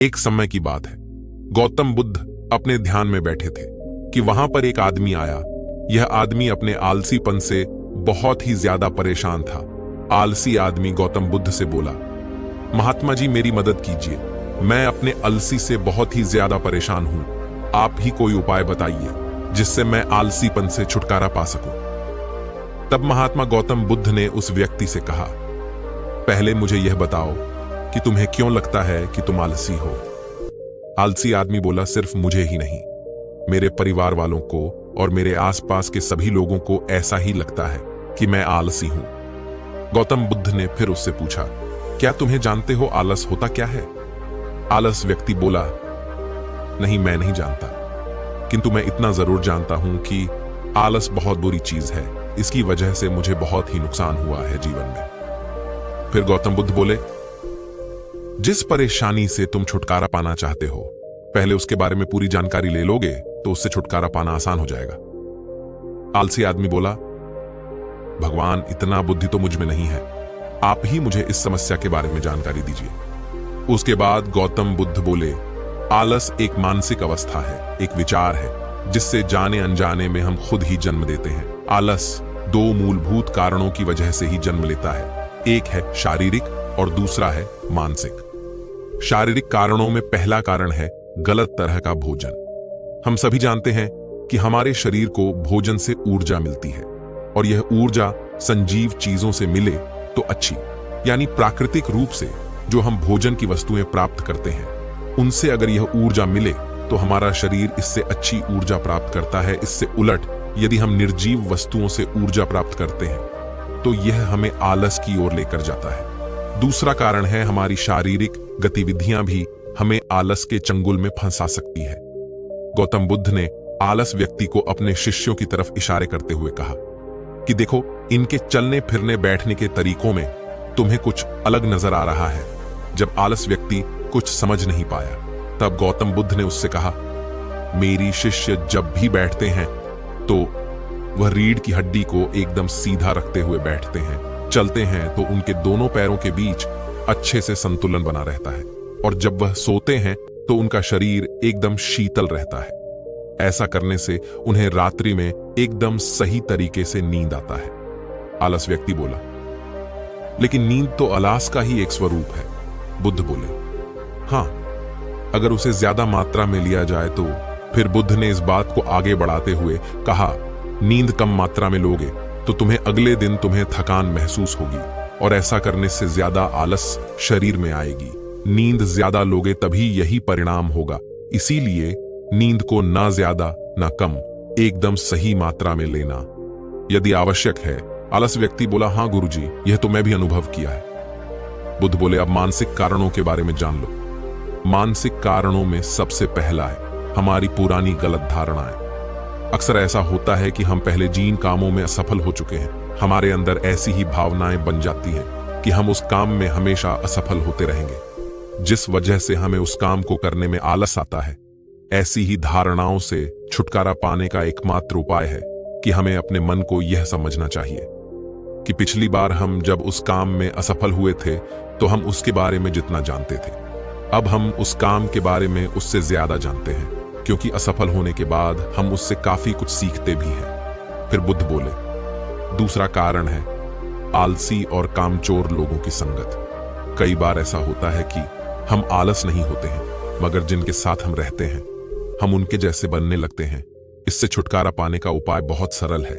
एक समय की बात है। गौतम बुद्ध अपने ध्यान में बैठे थे कि वहां पर एक आदमी आया। यह आदमी अपने आलसीपन से बहुत ही ज्यादा परेशान था। आलसी आदमी गौतम बुद्ध से बोला, महात्मा जी मेरी मदद कीजिए, मैं अपने आलसी से बहुत ही ज्यादा परेशान हूं। आप ही कोई उपाय बताइए जिससे मैं आलसीपन से छुटकारा पा सकूं। तब महात्मा गौतम बुद्ध ने उस व्यक्ति से कहा, पहले मुझे यह बताओ कि तुम्हें क्यों लगता है कि तुम आलसी हो। आलसी आदमी बोला, सिर्फ मुझे ही नहीं, मेरे परिवार वालों को और मेरे आसपास के सभी लोगों को ऐसा ही लगता है कि मैं आलसी हूं। गौतम बुद्ध ने फिर उससे पूछा, क्या तुम्हें जानते हो आलस होता क्या है? आलस व्यक्ति बोला, नहीं मैं नहीं जानता, किंतु मैं इतना जरूर जानता हूं कि आलस बहुत बुरी चीज है। इसकी वजह से मुझे बहुत ही नुकसान हुआ है जीवन में। फिर गौतम बुद्ध बोले, जिस परेशानी से तुम छुटकारा पाना चाहते हो, पहले उसके बारे में पूरी जानकारी ले लोगे तो उससे छुटकारा पाना आसान हो जाएगा। आलसी आदमी बोला, भगवान इतना बुद्धि तो मुझ में नहीं है, आप ही मुझे इस समस्या के बारे में जानकारी दीजिए। उसके बाद गौतम बुद्ध बोले, आलस एक मानसिक अवस्था है, एक विचार है जिससे जाने अनजाने में हम खुद ही जन्म देते हैं। आलस दो मूलभूत कारणों की वजह से ही जन्म लेता है, एक है शारीरिक और दूसरा है मानसिक। शारीरिक कारणों में पहला कारण है गलत तरह का भोजन। हम सभी जानते हैं कि हमारे शरीर को भोजन से ऊर्जा मिलती है और यह ऊर्जा संजीव चीजों से मिले तो अच्छी, यानी प्राकृतिक रूप से जो हम भोजन की वस्तुएं प्राप्त करते हैं उनसे अगर यह ऊर्जा मिले तो हमारा शरीर इससे अच्छी ऊर्जा प्राप्त करता है। इससे उलट यदि हम निर्जीव वस्तुओं से ऊर्जा प्राप्त करते हैं तो यह हमें आलस की ओर लेकर जाता है। दूसरा कारण है हमारी शारीरिक गतिविधियां भी हमें आलस के चंगुल में फंसा सकती है। गौतम बुद्ध ने आलस व्यक्ति को अपने शिष्यों की तरफ इशारे करते हुए कहा कि देखो, इनके चलने फिरने बैठने के तरीकों में तुम्हें कुछ अलग नजर आ रहा है। जब आलस व्यक्ति कुछ समझ नहीं पाया तब गौतम बुद्ध ने उससे कहा, मेरी शिष्य जब भी बैठते हैं तो वह रीढ़ की हड्डी को एकदम सीधा रखते हुए बैठते हैं। चलते हैं तो उनके दोनों पैरों के बीच अच्छे से संतुलन बना रहता है और जब वह सोते हैं तो उनका शरीर एकदम शीतल रहता है। ऐसा करने से उन्हें रात्रि में एकदम सही तरीके से नींद आता है। आलस व्यक्ति बोला, लेकिन नींद तो आलस का ही एक स्वरूप है। बुद्ध बोले, हाँ, अगर उसे ज्यादा मात्रा में लिया जाए तो। फिर बुद्ध ने इस बात को आगे बढ़ाते हुए कहा, नींद कम मात्रा में लोगे तो तुम्हें अगले दिन तुम्हें थकान महसूस होगी और ऐसा करने से ज्यादा आलस शरीर में आएगी। नींद ज्यादा लोगे तभी यही परिणाम होगा। इसीलिए नींद को ना ज्यादा ना कम, एकदम सही मात्रा में लेना यदि आवश्यक है। आलस व्यक्ति बोला, हाँ गुरुजी, यह तो मैं भी अनुभव किया है। बुद्ध बोले, अब मानसिक कारणों के बारे में जान लो। मानसिक कारणों में सबसे पहला है हमारी पुरानी गलत धारणाएं। अक्सर ऐसा होता है कि हम पहले जिन कामों में असफल हो चुके हैं, हमारे अंदर ऐसी ही भावनाएं बन जाती हैं कि हम उस काम में हमेशा असफल होते रहेंगे, जिस वजह से हमें उस काम को करने में आलस आता है। ऐसी ही धारणाओं से छुटकारा पाने का एकमात्र उपाय है कि हमें अपने मन को यह समझना चाहिए कि पिछली बार हम जब उस काम में असफल हुए थे तो हम उसके बारे में जितना जानते थे, अब हम उस काम के बारे में उससे ज्यादा जानते हैं, क्योंकि असफल होने के बाद हम उससे काफी कुछ सीखते भी हैं। फिर बुद्ध बोले, दूसरा कारण है आलसी और कामचोर लोगों की संगत। कई बार ऐसा होता है कि हम आलस नहीं होते हैं, मगर जिनके साथ हम रहते हैं हम उनके जैसे बनने लगते हैं। इससे छुटकारा पाने का उपाय बहुत सरल है।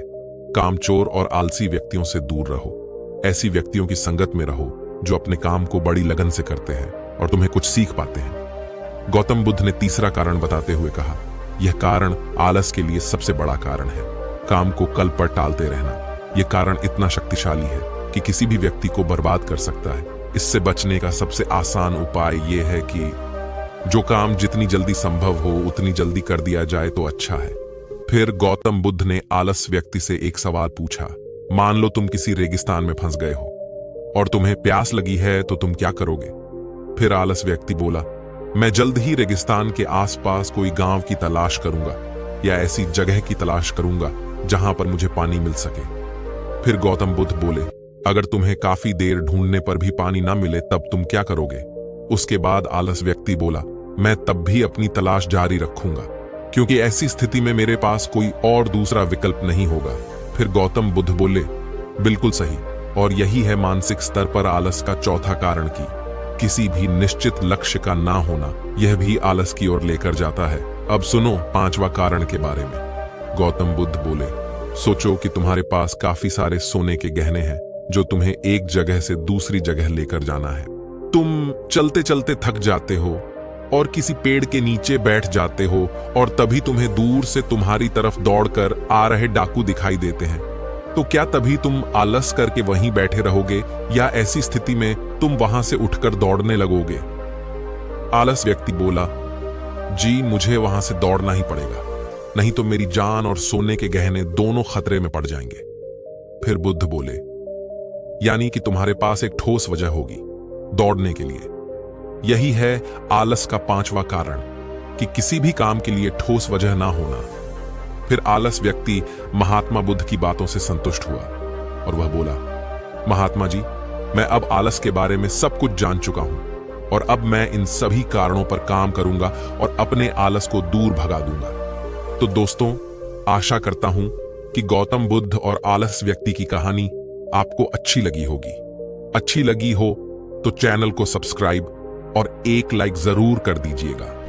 कामचोर और आलसी व्यक्तियों से दूर रहो। ऐसी व्यक्तियों की संगत में रहो जो अपने काम को बड़ी लगन से करते हैं और तुम्हें कुछ सीख पाते हैं। गौतम बुद्ध ने तीसरा कारण बताते हुए कहा, यह कारण आलस के लिए सबसे बड़ा कारण है, काम को कल पर टालते रहना। यह कारण इतना शक्तिशाली है कि किसी भी व्यक्ति को बर्बाद कर सकता है। इससे बचने का सबसे आसान उपाय यह है कि जो काम जितनी जल्दी संभव हो उतनी जल्दी कर दिया जाए तो अच्छा है। फिर गौतम बुद्ध ने आलस व्यक्ति से एक सवाल पूछा, मान लो तुम किसी रेगिस्तान में फंस गए हो और तुम्हें प्यास लगी है तो तुम क्या करोगे? फिर आलस व्यक्ति बोला, मैं जल्द ही रेगिस्तान के आसपास कोई गांव की तलाश करूंगा या ऐसी जगह की तलाश करूंगा जहां पर मुझे पानी मिल सके। फिर गौतम बुद्ध बोले, अगर तुम्हें काफी देर ढूंढने पर भी पानी ना मिले तब तुम क्या करोगे? उसके बाद आलस व्यक्ति बोला, मैं तब भी अपनी तलाश जारी रखूंगा, क्योंकि ऐसी स्थिति में मेरे पास कोई और दूसरा विकल्प नहीं होगा। फिर गौतम बुद्ध बोले, बिल्कुल सही, और यही है मानसिक स्तर पर आलस का चौथा कारण कि किसी भी निश्चित लक्ष्य का ना होना, यह भी आलस की ओर लेकर जाता है। अब सुनो पांचवा कारण के बारे में। गौतम बुद्ध बोले, सोचो कि तुम्हारे पास काफी सारे सोने के गहने हैं जो तुम्हें एक जगह से दूसरी जगह लेकर जाना है। तुम चलते चलते थक जाते हो और किसी पेड़ के नीचे बैठ जाते हो, और तभी तुम्हें दूर से तुम्हारी तरफ दौड़कर आ रहे डाकू दिखाई देते हैं। तो क्या तभी तुम आलस करके वहीं बैठे रहोगे, या ऐसी स्थिति में तुम वहां से उठकर दौड़ने लगोगे? आलस व्यक्ति बोला, जी मुझे वहां से दौड़ना ही पड़ेगा, नहीं तो मेरी जान और सोने के गहने दोनों खतरे में पड़ जाएंगे। फिर बुद्ध बोले, यानी कि तुम्हारे पास एक ठोस वजह होगी दौड़ने के लिए। यही है आलस का पांचवा कारण, कि किसी भी काम के लिए ठोस वजह ना होना। फिर आलस व्यक्ति महात्मा बुद्ध की बातों से संतुष्ट हुआ और वह बोला, महात्मा जी, मैं अब आलस के बारे में सब कुछ जान चुका हूं, और अब मैं इन सभी कारणों पर काम करूंगा और अपने आलस को दूर भगा दूंगा। तो दोस्तों, आशा करता हूं कि गौतम बुद्ध और आलस व्यक्ति की कहानी आपको अच्छी लगी होगी। अच्छी लगी हो तो चैनल को सब्सक्राइब और एक लाइक जरूर कर दीजिएगा।